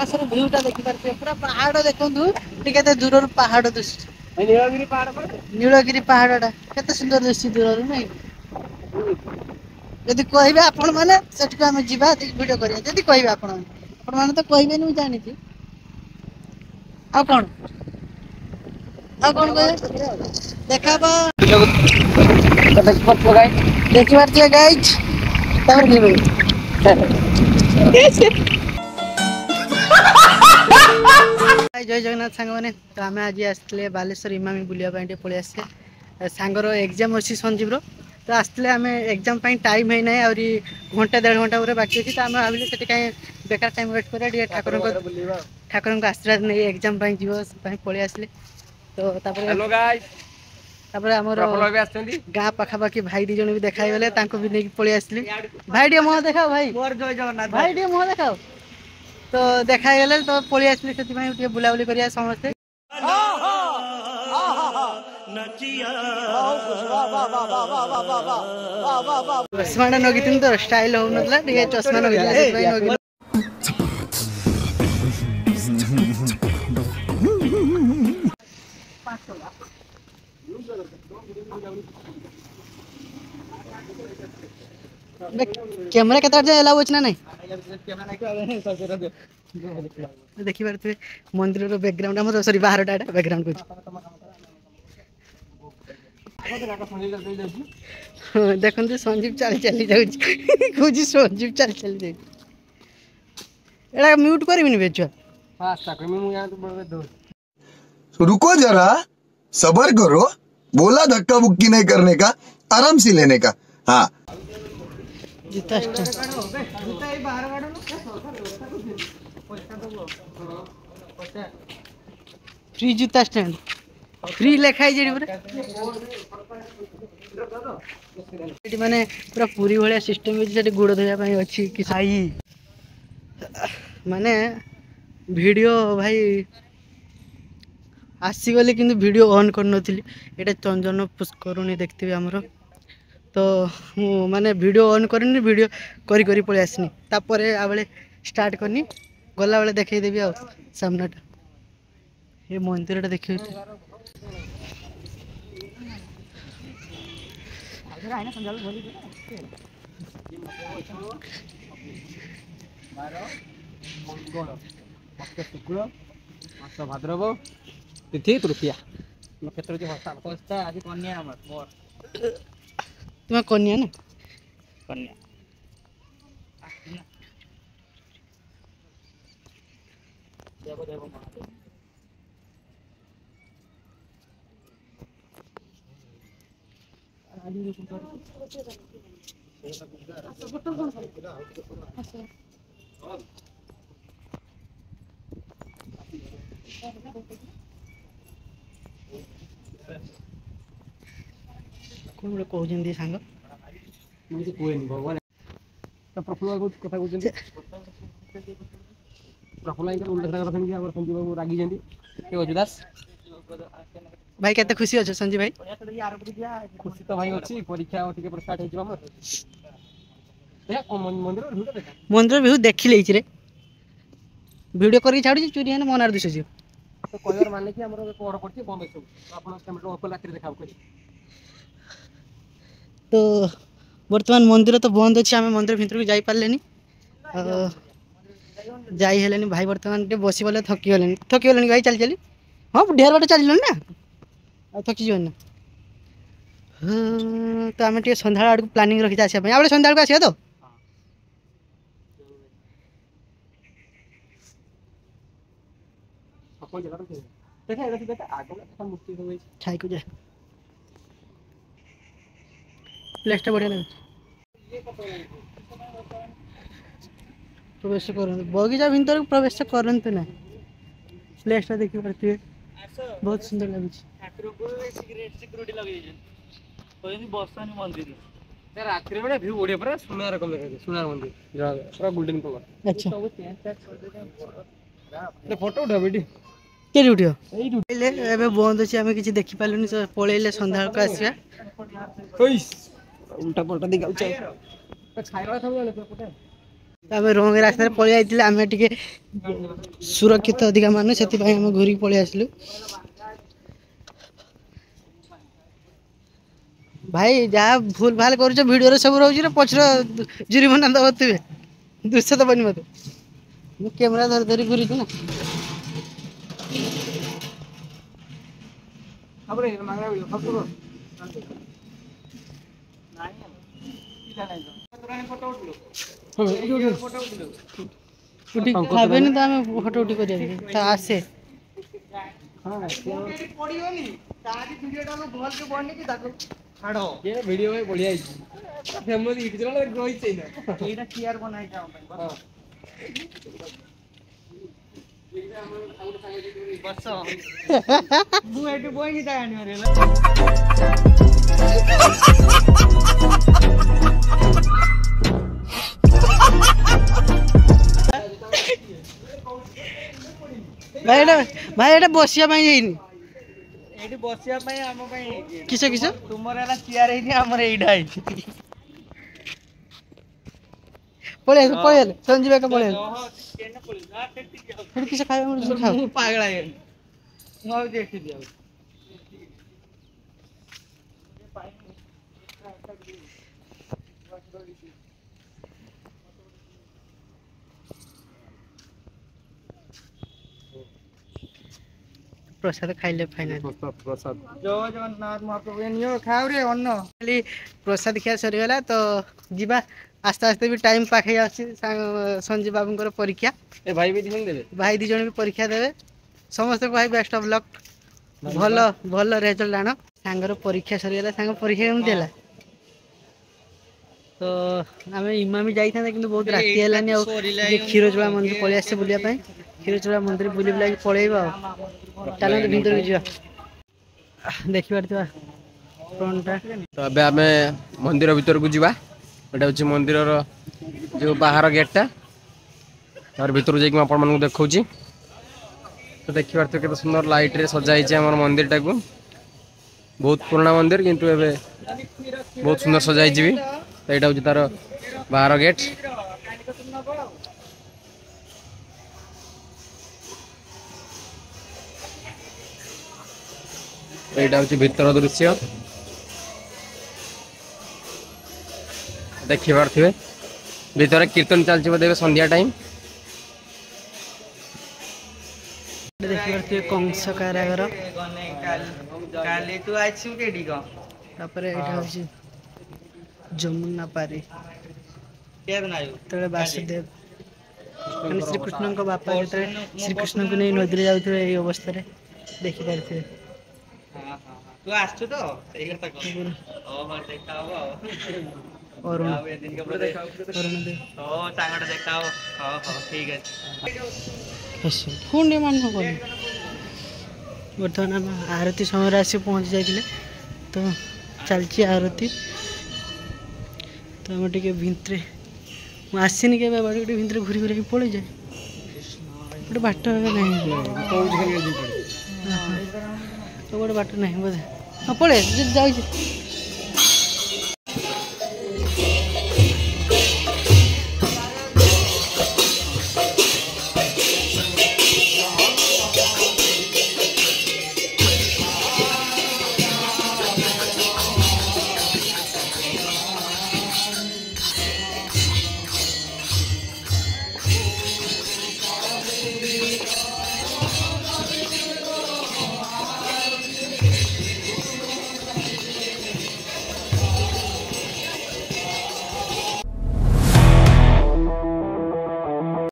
आकाशर व्यूटा देखि पारते पूरा पहाड़ देखंतु टिके दूर पहाड़ दिसुछि नीलगिरी पहाड़टा केते सुंदर दिसुछि दूर नै यदि कहबे आपण माने सेठको हम जिबा वीडियो करिया यदि कहबे आपण माने तो कहबे नै जानि छी आ कौन कहे देखाबा देखि पारते गाइस तमर जीवे जय जगन्नाथ सांग मैंने तो आम आज आसते बालेश्वर इमामी बुलिया पलि आसे सांगर एग्जाम अच्छी संजीव तो आसते आम एग्जाम टाइम है ना आहरी घंटा 1.5 घंटा पूरे बाकी अच्छी तो आम भाविले से बेकार टाइम वेट करा ठाकुर को आशीर्वाद नहीं एग्जाम जीव पलि आसले तो गाँ पखापाखि भाई दी जन भी देखा गले भी नहीं पलि आसली भाई टे मुह देखा भाई भाई टे मुह देखा तो देखा गले तो पलि आसली से बुलाबुली करिया समस्ते चश्मा नगी तो स्टाइल हो चश्मा नगी कैमरा केते एलाउ अछि ना नहीं देखि पारते मंदिर रो बैकग्राउंड हम सॉरी बाहर डाटा बैकग्राउंड कुछ देखते संजीव चली चली जाऊँ संजीव चली चली जाए म्यूट करी बेचुआ रुको जरा सबर करो बोला धक्का बुक्की नहीं करने का आराम से लेने का हाँ जूता फ्री जूता स्टैंड फ्री लेखाई जे माने पूरा पूरी भाया सिस्टम से गोड़ धोया अच्छी कि खाई माने वीडियो भाई आसीगली कि वीडियो ऑन कर नी ये चंदन पुष्करुणी देखते आमर तो माने वीडियो ऑन करनी वीडियो करी करी पलि आसनी तापर आबे स्टार्ट करनी गला बेले देखदेवी आ सामनाटा ये मंदिरटा देखिए भाद्रव तिथि तृतीया आज कन्या तुम्हें कन्या ना कन्या कौन गोटे कहते सांग मुझे कहनी भगवान तो प्रफुल्ल कथा कहते प्रफुल्ल उल्टा कथा संजीव बाबू रागी अजुदास भाई केते खुशी अच्छे संजीव भाई खुशी तो भाई अच्छी परीक्षा स्टार्ट मंदिर व्यू देखी ले वीडियो करके छाड़ी चोरी है मनार दिशा तो कहर माने कि हमर कोड पड़ती बंद सब तो आपण कैमरा ओपन रात्रि देखाव करी तो वर्तमान मंदिर तो बंद अच्छे आम मंदिर भितर को जाई पारलेनी जाई हेलेनी भाई वर्तमान टे बसी बोले थकी गले भाई चली चली हाँ ढेर बाटे चल ना थकी जीवन ना तो आम टे सन्ध्या आड़ प्लानिंग रखी आसा आप सन्ध्या को आसिया तो छाई को जाए प्लेसटा बढ़िया लगे प्रवेश कर बगीचा भीतर प्रवेश करते ना प्लेसटा देखी पारे बहुत सुंदर लगे रात्रि बेले व्यू बढ़िया पूरा सुनार कलर सुनार मंदिर पूरा गोल्डन कलर अच्छा फोटो उठा बेटी के उठियो एबे बंद अछि हमें किछि देखि पालुनी पळेले संध्या को आसिया उल्टा पलटा दिखाऊ खाଇବା था आम रंग रास्तार पलि आइले आम टे सुरक्षित अधिका मान से आम घूरी पलि आसलु भाई जहाँ भूल भाल कर भिडियो सब रोचे पचर जुरीमाना दब थे दुष्य दबनी मत कैमेरा धरी धरी घूरी ना खावे तो आम फटो उठी कर आसे वीडियो में बढ़िया फेमस यूट्यूब रोहित एटा टीआर बनाई था बस मु एटु बोइनी ता आनी रे भाई एटा बसिया पई जाइनी एटी बसिया पई हम पई किस किस तुमर एला चेयर हेनी हमर एडा है पळे संजीव का पळे फिर किस खाए मुझे खाओ पागल है मु देख दिया प्रसाद खाइले फाइनल प्रसाद जय जगन्नाथ महाप्रभु नियो खाओ रे अन्न खाली प्रसाद खिया सरीगला तो जीवा आस्ते आस्ते भी टाइम पाखे संजीव बाबूंकर परीक्षा ए भाई भी दिसन देबे भाई दी जण भी परीक्षा देवे समस्त को भाई बेस्ट ऑफ लक भल भल रिजल्ट आनो सांगर परीक्षा सरीगला सांग परीक्षा केम देला तो आमे इमामी जाई था किंतु बहुत राती हेलानी आ क्षीरचोला मंदिर पळि आसे बुलिया पई क्षीरचोला मंदिर बुली बुला पळेबा चलो भीतर जा देखिबार थिबा फ्रंटटा तो अबे आमे मंदिर भीतर को जीवा एटा होची मंदिर जो बाहर गेटटा और भीतर जाई आपण मन को देखौची तो देखिबार तो केते सुंदर लाइट रे सजाई छै हमर मंदिर टा को बहुत पुराना मंदिर किंतु एबे बहुत सुंदर सजाई छी तो एटा होची तार बाहर गेट एटा होची भीतर दृश्य देखिबार थिबे भीतर कीर्तन चलछि बदे संध्या टाइम देखिबार थिबे कंस कारागार काले तू आइछु केडी को तापरे एटा होची जमुना पारी के बनायो तळे वासुदेव माने श्री कृष्ण को बापा जते श्री कृष्ण को नै नदी रे जाउथले एई अवस्था रे देखि पारथिबे हां हां तू आछछु तो सही करता को ओ मार देखाओ और आवे दिन के बड़े अरुण दे ओ सांगड़ देखाओ हां हां ठीक है हसो फुंडे मान को वर्तमान हम आरती समय आसी पहुंच जाइले तो चलची आरती तो हम टिके भिंतरे मु आसीनी के बाड़ी गोटे भिंतरे घूरी घूरी पड़े जाए गोटे बाट नहीं तो गोटे बाट नहीं बोधे हाँ पड़े जाऊँ